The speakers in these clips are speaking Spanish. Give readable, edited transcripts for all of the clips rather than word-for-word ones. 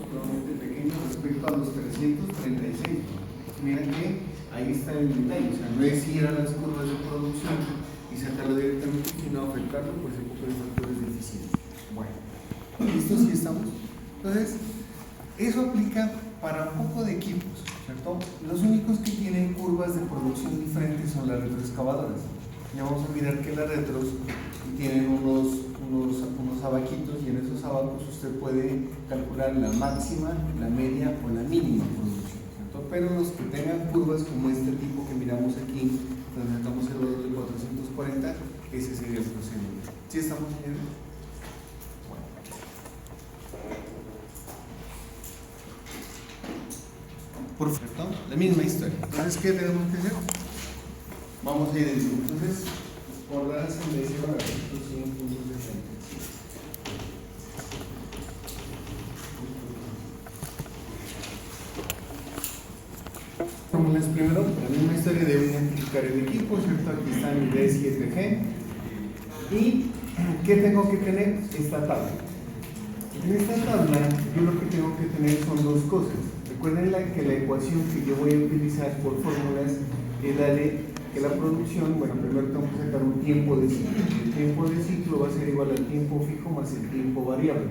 sumamente pequeño respecto a los 336. Mira que ahí está el detalle, o sea, no es ir a las curvas de producción y sacarlo directamente, sino afectarlo por ese tipo de factores de eficiencia. Bueno, ¿listo? ¿Sí estamos? Entonces, eso aplica para un poco de equipos, ¿cierto? Los únicos que tienen curvas de producción diferentes son las retroexcavadoras. Ya vamos a mirar que las retros tienen unos abaquitos, y en esos abacos usted puede calcular la máxima, la media o la mínima producción, ¿cierto? Pero los que tengan curvas como este tipo que miramos aquí, donde sacamos el valor de 440, ese sería el procedimiento. ¿Sí estamos viendo? Bueno. Por cierto, la misma historia. Entonces, ¿qué tenemos que hacer? Vamos a ir en grupo. Entonces, por la ascendencia para estos 100 puntos de frente. Vamos primero, la misma historia, debo identificar el equipo, ¿cierto? Aquí está mi D7G. ¿Y qué tengo que tener? Esta tabla. En esta tabla, yo lo que tengo que tener son dos cosas. Recuerden que la ecuación que yo voy a utilizar por fórmulas es que la producción, bueno, primero tengo que sacar un tiempo de ciclo. El tiempo de ciclo va a ser igual al tiempo fijo más el tiempo variable.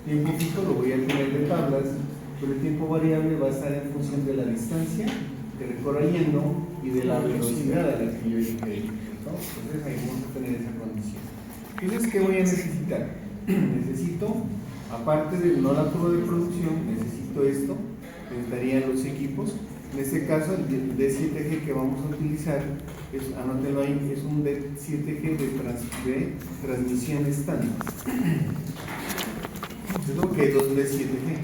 El tiempo fijo lo voy a tener de tablas, pero el tiempo variable va a estar en función de la distancia que recorra yendo y de la velocidad a la que yo llegué. Entonces ahí vamos a tener esa condición. Entonces, ¿qué voy a necesitar? Necesito, aparte de no la curva de producción, necesito esto, necesitarían los equipos. En este caso, el D7G que vamos a utilizar, anótenlo ahí, es un D7G de transmisión estándar. Es lo que hay dos D7G.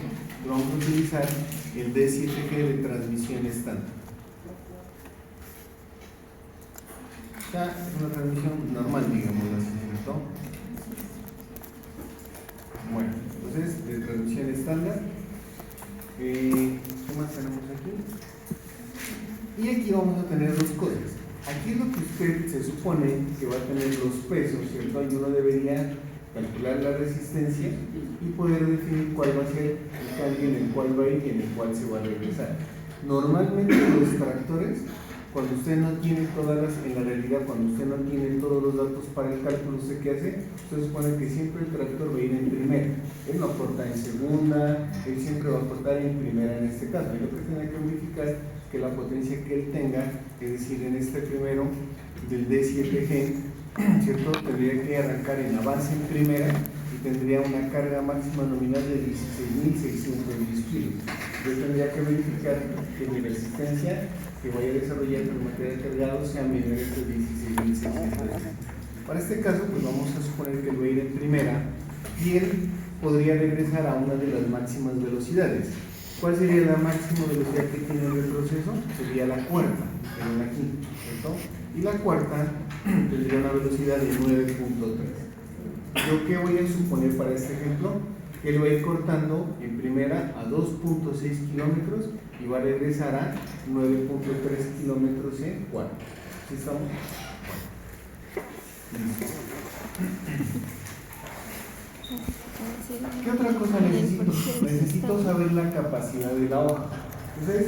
Vamos a utilizar el D7G de transmisión estándar. Esta es una transmisión normal, digámoslo así, ¿cierto? Bueno, entonces, de transmisión estándar. ¿Qué más tenemos aquí? Y aquí vamos a tener dos cosas. Aquí es lo que usted se supone que va a tener los pesos, ¿cierto? Y uno debería calcular la resistencia y poder definir cuál va a ser el cambio en el cual va a ir y en el cual se va a regresar. Normalmente los tractores, cuando usted no tiene en la realidad, cuando usted no tiene todos los datos para el cálculo, ¿usted qué hace? Usted supone que siempre el tractor va a ir en primera. Él no aporta en segunda, él siempre va a aportar en primera en este caso. Y lo que tiene que verificar que la potencia que él tenga, es decir, en este primero del D7G, ¿cierto? Tendría que arrancar en avance en primera y tendría una carga máxima nominal de 16.610 kilos. Yo tendría que verificar que mi resistencia que vaya a desarrollar el material cargado sea menor de 16.610. Para este caso, pues vamos a suponer que él va a ir en primera y él podría regresar a una de las máximas velocidades. ¿Cuál sería la máxima velocidad que tiene el retroceso? Sería la cuarta, que ven aquí, ¿cierto? Y la cuarta tendría una velocidad de 9.3. ¿Yo qué voy a suponer para este ejemplo? Que él va a ir cortando en primera a 2.6 kilómetros y va a regresar a 9.3 kilómetros en cuarta. ¿Sí estamos? ¿Qué otra cosa necesito? Necesito saber la capacidad de la hoja. Entonces,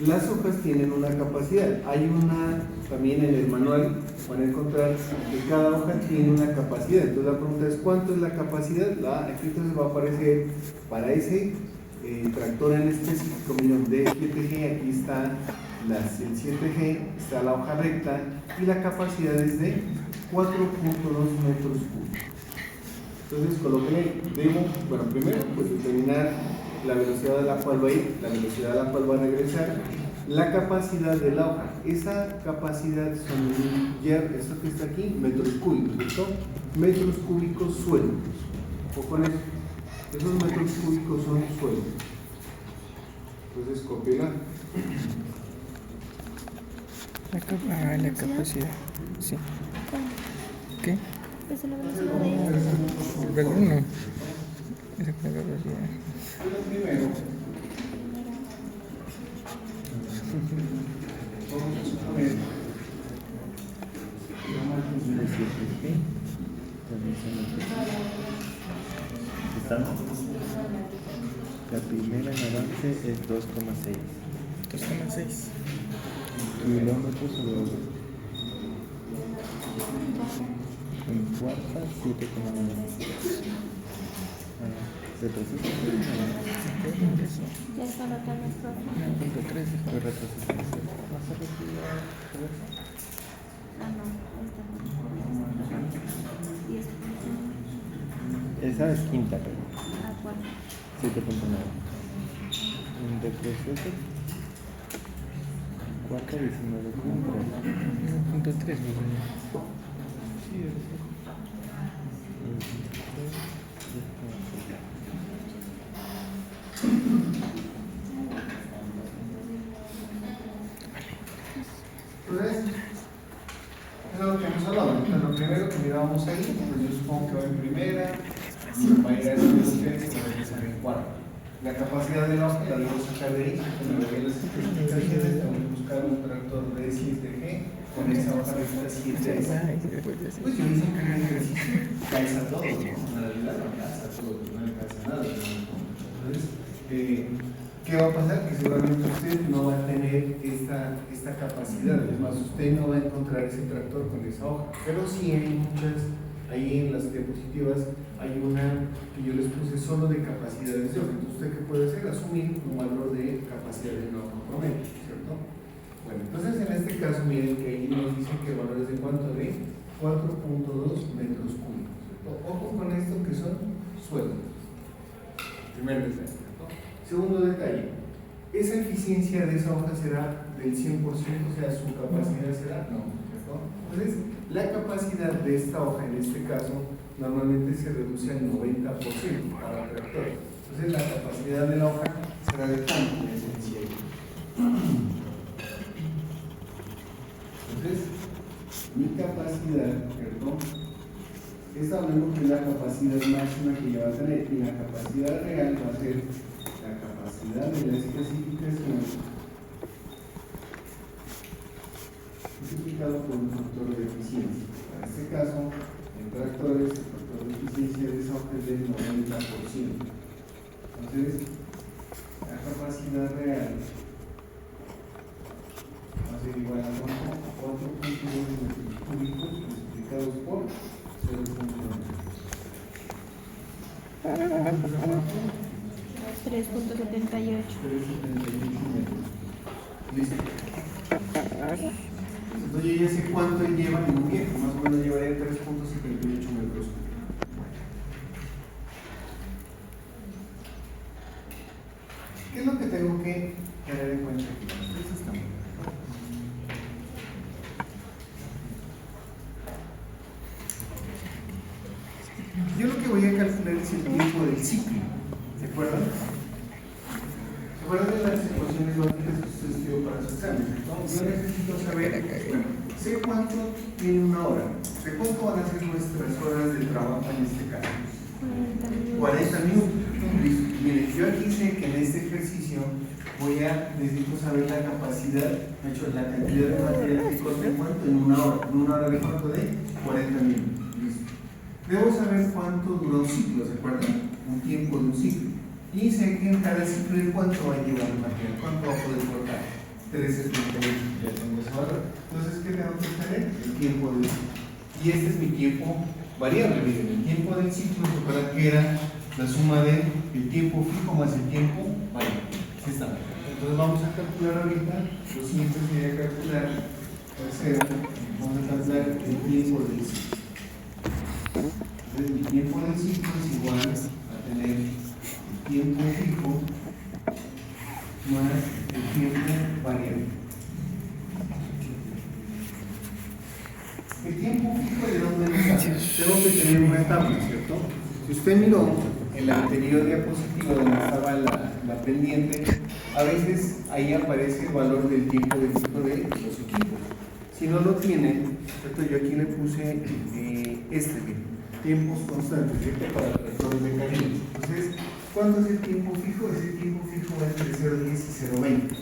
las hojas tienen una capacidad. Hay una, también en el manual, van a encontrar que cada hoja tiene una capacidad. Entonces la pregunta es, ¿cuánto es la capacidad? Aquí entonces va a aparecer para ese tractor en específico, miren, D7G, aquí está el 7G, está la hoja recta y la capacidad es de 4.2 metros cúbicos. Entonces colóquenle, bueno, primero pues determinar la velocidad a la cual va a ir, la velocidad a la cual va a regresar, la capacidad de la hoja. Esa capacidad son, esto que está aquí, metros cúbicos, ¿cierto? Metros cúbicos sueltos. O con eso, esos metros cúbicos son sueltos. Entonces cópiala. La capacidad, sí. ¿Qué? Es la velocidad de El valor no. Es la capacidad. Primero, vamos a suponer La primera en avance es 2,6 2,6. kilómetros sobre hora. En cuarta, 7,9. Retroceso. Ya está anotando el profe. 9.3 dijo. Fue retroceso. ¿Vas a retirar reversa? Ah, no, esta no. 10. Esa es quinta, pero Ah, cuarta. 7,9. En retroceso, cuarta, 19,3. 9.3 mi niño. Sí, Entonces, eso es lo que hemos hablado. Entonces, lo primero que mirábamos ahí, pues yo supongo que va en primera, va a ir a ese nivel y va a regresar en cuarta. La capacidad de la hoja la debo sacar de ahí, cuando me voy a las especificaciones, tengo que buscar un tractor de 7G con esa hoja de 7S. Pues yo hice un ejercicio, calza todo, ¿no? En realidad no calza todo, no le calza nada. Entonces, ¿qué va a pasar? Que seguramente usted no va a tener esta capacidad, es más, usted no va a encontrar ese tractor con esa hoja, pero sí hay muchas, ahí en las diapositivas hay una que yo les puse solo de capacidades de hoja. Entonces, ¿usted qué puede hacer? Asumir un valor de capacidad de una hoja promedio, ¿cierto? Bueno, entonces en este caso, miren que ahí nos dicen que el valor es de cuánto, de 4.2 metros cúbicos, ¿cierto? Ojo con esto que son sueldos. Primer detalle, ¿cierto? Segundo detalle, ¿esa eficiencia de esa hoja será del 100%? O sea, ¿su capacidad será? No, ¿cierto? Entonces, la capacidad de esta hoja, en este caso, normalmente se reduce al 90% para el tractor. Entonces, la capacidad de la hoja será de tanto en esencia. Entonces, mi capacidad, ¿cierto? Esta hablando que es la capacidad máxima que ella va a tener, y la capacidad real va a ser la capacidad de la especificación multiplicado por un factor de eficiencia. Para este caso, en tractores, el factor de eficiencia de esa hoja es del 90%. Entonces, la capacidad real va a ser igual a 4.2 metros cúbicos multiplicados por 0.9. 3.78. Listo. Entonces yo ya sé cuánto lleva en un viejo, más o menos llevaría 3.78 metros. ¿Qué es lo que tengo que tener en cuenta aquí? Eso está muy bien. Yo lo que voy a calcular es el tiempo del ciclo, ¿de acuerdo? ¿Se acuerdan de las ecuaciones lógicas que usted estudió para su examen? Yo necesito saber, bueno, sé cuánto tiene una hora, sé cuánto van a ser nuestras horas de trabajo en este caso. 40 minutos. Listo. Mire, yo aquí sé que en este ejercicio necesito saber la capacidad, de hecho, la cantidad de material que corta en cuánto en una hora. En una hora de cuánto de 40 minutos. Listo. Debo saber cuánto dura un ciclo, ¿se acuerdan? Un tiempo de un ciclo. Y sé que en cada ciclo de cuánto va a llevar el material, cuánto va a poder cortar. 13.8, ya tengo ese valor. Entonces, ¿qué tengo que tener? El tiempo del ciclo. Y este es mi tiempo variable. Miren, el tiempo del ciclo, ¿se acuerdan que era la suma del tiempo fijo más el tiempo variable? Así está. Entonces, vamos a calcular ahorita. Lo siguiente sería calcular, vamos a calcular el tiempo del ciclo. Entonces, mi tiempo del ciclo es igual a tener el tiempo fijo más el tiempo variable. El tiempo fijo, ¿de dónde me sale? Tengo que tener una tabla, ¿cierto? Si usted miró en la anterior diapositiva donde estaba la pendiente, a veces ahí aparece el valor del tiempo de ciclo de los equipos. Si no lo tienen, ¿cierto? Yo aquí le puse tiempos constantes, ¿cierto? Para tractores mecánicos. Entonces, ¿cuánto es el tiempo fijo? Ese tiempo fijo va entre 0.10 y 0.20.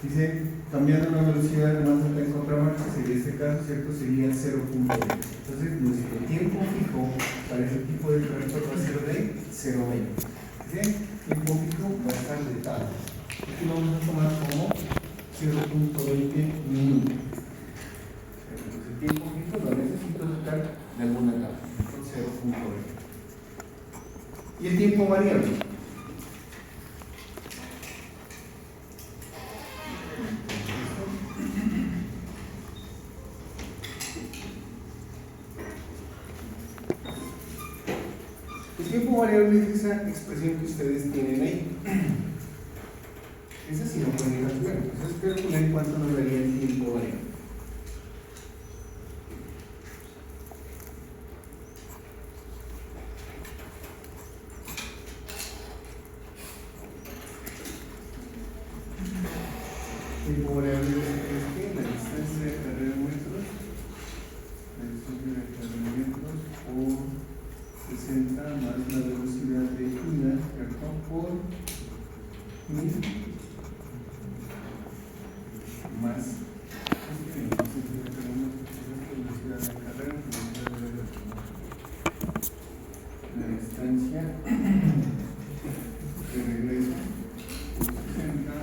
Dice, cambiando una velocidad de más alta en contramarcha, sería este caso, ¿cierto? Sería 0.20. Entonces, nuestro tiempo fijo para ese tipo de tractor va a ser de 0.20. ¿Sí? tiempo fijo va a estar de tal. Aquí lo vamos a tomar como 0.20 minutos. Entonces el tiempo fijo lo necesito sacar de alguna tabla, con 0.20. Y el tiempo variable. El tiempo variable es esa expresión que ustedes tienen ahí. Esa sí no pueden calcular. Entonces, calcular cuánto nos daría el tiempo variable. El tiempo variable es que la distancia de carrerómetros, por 60 más la velocidad de ida, ¿cierto? Por 1000 más la distancia de regreso por 60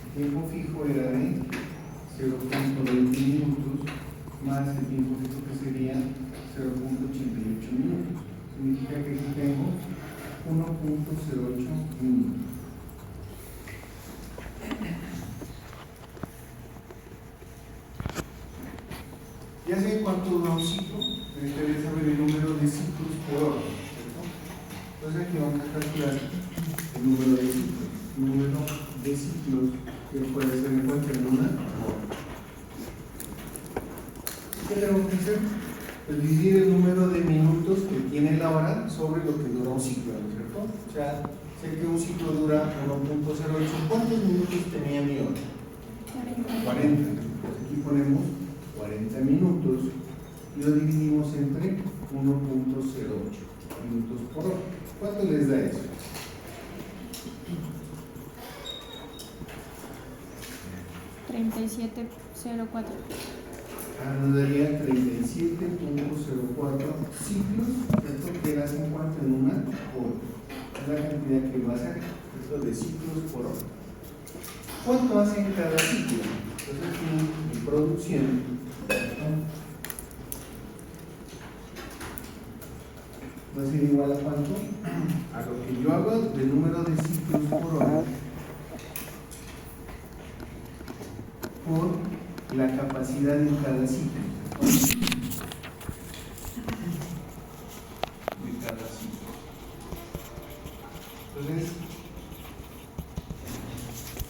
el tiempo fijo era de 0.20 minutos más el tiempo fijo que sería 0.88 minutos. Significa que aquí tengo 1.08 minutos. Ya sé cuánto dura un ciclo, me interesa saber el número de ciclos por hora, ¿cierto? Entonces aquí vamos a calcular el número de ciclos. El número de ciclos que puede ser en cualquier una hora. ¿Qué tengo que hacer? Pues dividir el número de minutos que tiene la hora sobre lo que dura un ciclo, ¿cierto? O sea, sé que un ciclo dura 1.08. ¿Cuántos minutos tenía mi hora? 40. Pues aquí ponemos 40 minutos y lo dividimos entre 1.08 minutos por hora. ¿Cuánto les da eso? $37.04. Nos daría 37.04 ciclos. Esto que hacen cuánto en una hora. Es la cantidad que va a ser esto de ciclos por hora. ¿Cuánto hace en cada ciclo? Entonces aquí en producción va a ser igual a cuánto? A lo que yo hago del número de ciclos por hora por la capacidad en cada ciclo. De cada ciclo. Entonces,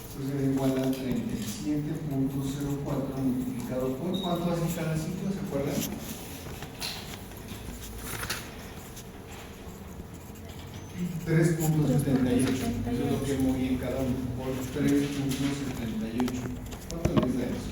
eso será igual a 37.04 multiplicado por ¿cuánto hace cada ciclo? ¿Se acuerdan? 3.78. Eso es lo que moví en cada uno. Por 3.78. ¿Cuánto les da eso?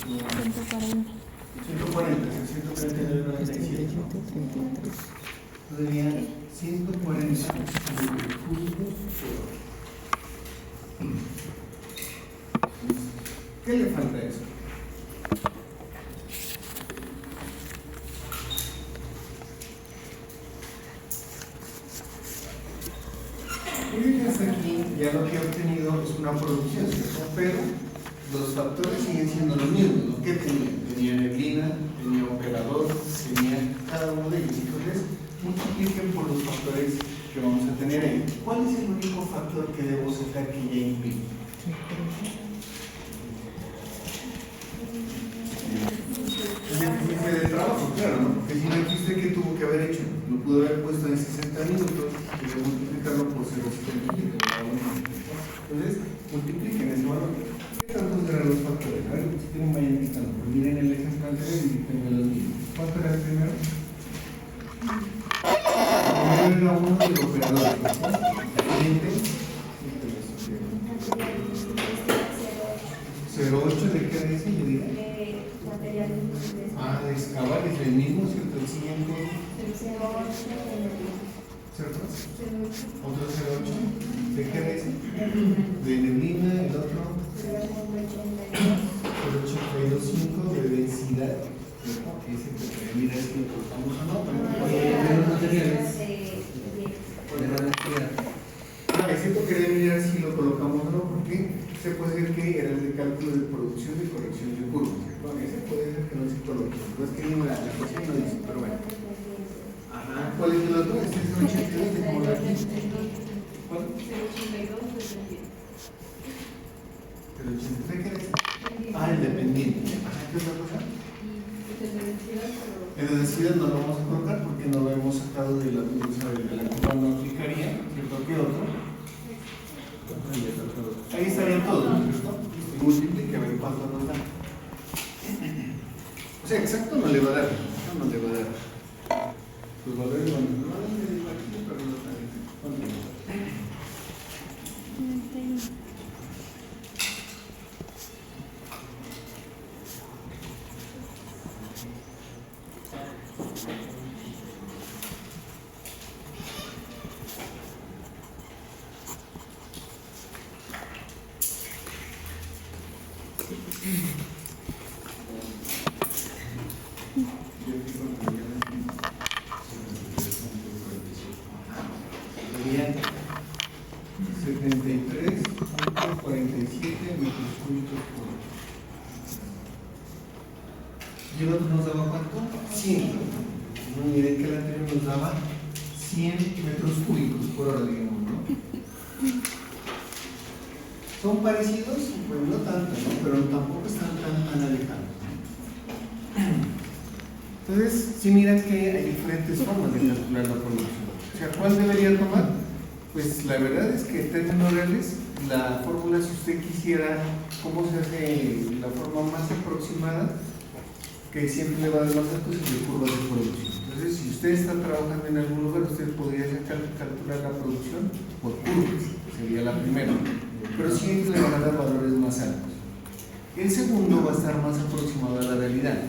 $140. 140, 139.97. Serían 140 puntos por hora. ¿Qué le falta a eso? Miren, hasta aquí ya lo que he obtenido es una producción, ¿cierto? Pero los factores siguen siendo los mismos. ¿No? ¿Qué tenía? Tenía neblina, tenía operador, tenía cada uno de ellos. Entonces, multipliquen por los factores que vamos a tener ahí. ¿Cuál es el único factor que debo sacar que ya implique? El déficit de trabajo, claro, ¿no? Porque si no existe, ¿qué tuvo que haber hecho? Lo pudo haber puesto en 60 minutos y luego multiplicarlo por 0.75. Entonces, multipliquen ese valor. ¿Qué tantos eran los factores? A ver, si tienen vayan indicando. Miren el ejemplo anterior y díganme los mismos. ¿Cuánto era el primero? El primero era uno del operador. El siguiente, 0.08. 08 de qué dice, yo diría. Materiales de Ah, de excavar es el mismo, ¿cierto? El siguiente. el 08 ¿Cierto? Otro 08. ¿De qué dice? De neblina, el otro. 0.825 de densidad. Ese que mira si lo colocamos o no. De los materiales. De la densidad. Ah, es cierto que debe mirar si lo colocamos o no, porque se puede ser que era el de cálculo de producción y corrección de curvas. Bueno, ese puede ser que no se coloque. No es que ni la ecuación no dice, pero bueno. Ajá. ¿Cuál es el otro? Este es el 82 de cómo lo aquí. ¿Cuál? ¿El 83 qué es? Ah, el dependiente. Ajá, ¿qué otra cosa? El de densidad no lo vamos a colocar porque no lo hemos sacado de la curva no aplicaría, ¿cierto? ¿Qué otro? Ahí estarían todos, ¿no? ¿Cierto? Y multiplique a ver cuánto nos da. O sea, exacto no le va a dar. No le va a dar. Los valores van a dar aquí, pero no están. ¿Cuánto le va a dar? 91. Serían 73.47 metros cúbicos por hora. ¿Y el otro nos daba cuánto? 100. No, miren que el anterior nos daba 100 metros cúbicos por hora, digamos, ¿no? ¿Son parecidos? Pues no tanto, ¿no? Pero tampoco están tan alejados. Entonces, si miran que hay diferentes formas de calcular la producción. O sea, ¿cuál debería tomar? Pues la verdad es que en términos reales, la fórmula, si usted quisiera, ¿cómo se hace la forma más aproximada? Que siempre le va a dar los datos de curvas de producción. Entonces, si usted está trabajando en algún lugar, usted podría calcular la producción por curvas, sería la primera. Pero siempre le van a dar valores más altos. El segundo va a estar más aproximado a la realidad.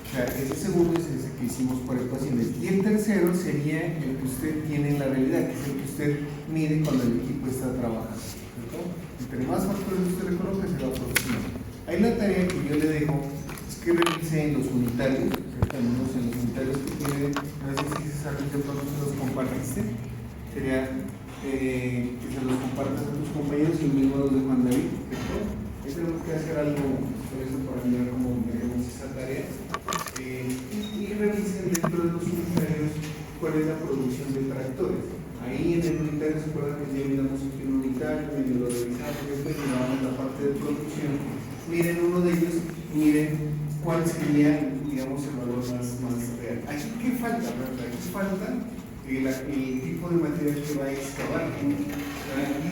O sea, ese segundo es ese que hicimos por ecuaciones. Y el tercero sería el que usted tiene en la realidad, que es el que usted mide cuando el equipo está trabajando. ¿Cierto? Entre más factores usted le coloca, se va aproximando. Ahí la tarea que yo le dejo es que revise en los unitarios, ¿cierto? En los unitarios que tiene, no sé si se saben que pronto se los compartiste, sería que se los compartas a tus compañeros y mismo los de Juan David, ¿cierto? Ahí tenemos que hacer algo por eso para mirar cómo veremos esa tarea. Y revisen dentro de los unitarios cuál es la producción de tractores. Ahí en el unitario se acuerdan que ya miramos aquí un unitario, medio lo revisamos, después miramos la parte de producción. Miren uno de ellos, miren cuál sería, digamos, el valor más real. Aquí, ¿qué falta? Aquí falta el tipo de material que va a excavar. Aquí,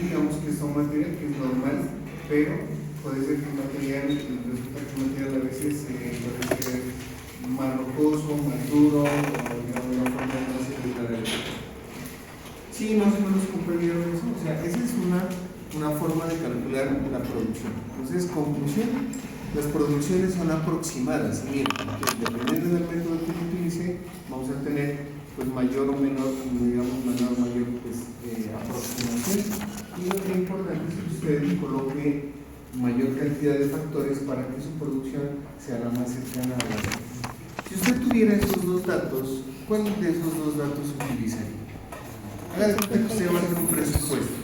digamos que es un material que es normal, pero puede ser que el material, resulta que el material a veces puede ser más rocoso, más duro, o digamos una forma más irregular. Sí, más o menos comprendieron eso. O sea, esa es una forma de calcular la producción. Entonces, conclusión, las producciones son aproximadas. Miren, dependiendo del método que se utilice, vamos a tener pues mayor o menor, digamos, menor o mayor pues, aproximación. Y lo que es importante es que usted coloque mayor cantidad de factores para que su producción sea la más cercana a la realidad. Si usted tuviera esos dos datos, ¿cuál de esos dos datos utilizaría? Haga de cuenta que usted va a hacer un presupuesto.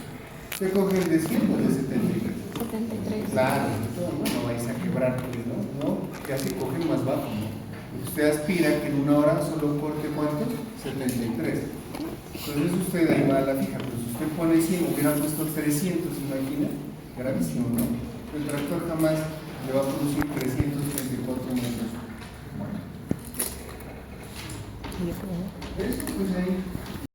¿Usted coge el de 100 o el de 73? 73. Claro, no vais a quebrar, pues, ¿no? Ya se coge el más bajo, ¿no? Usted aspira que en una hora solo corte ¿cuántos? 73. Entonces usted ahí va a la fija, pero si usted pone 100, hubiera puesto 300, imagina, gravísimo, ¿no? El tractor jamás le va a producir 300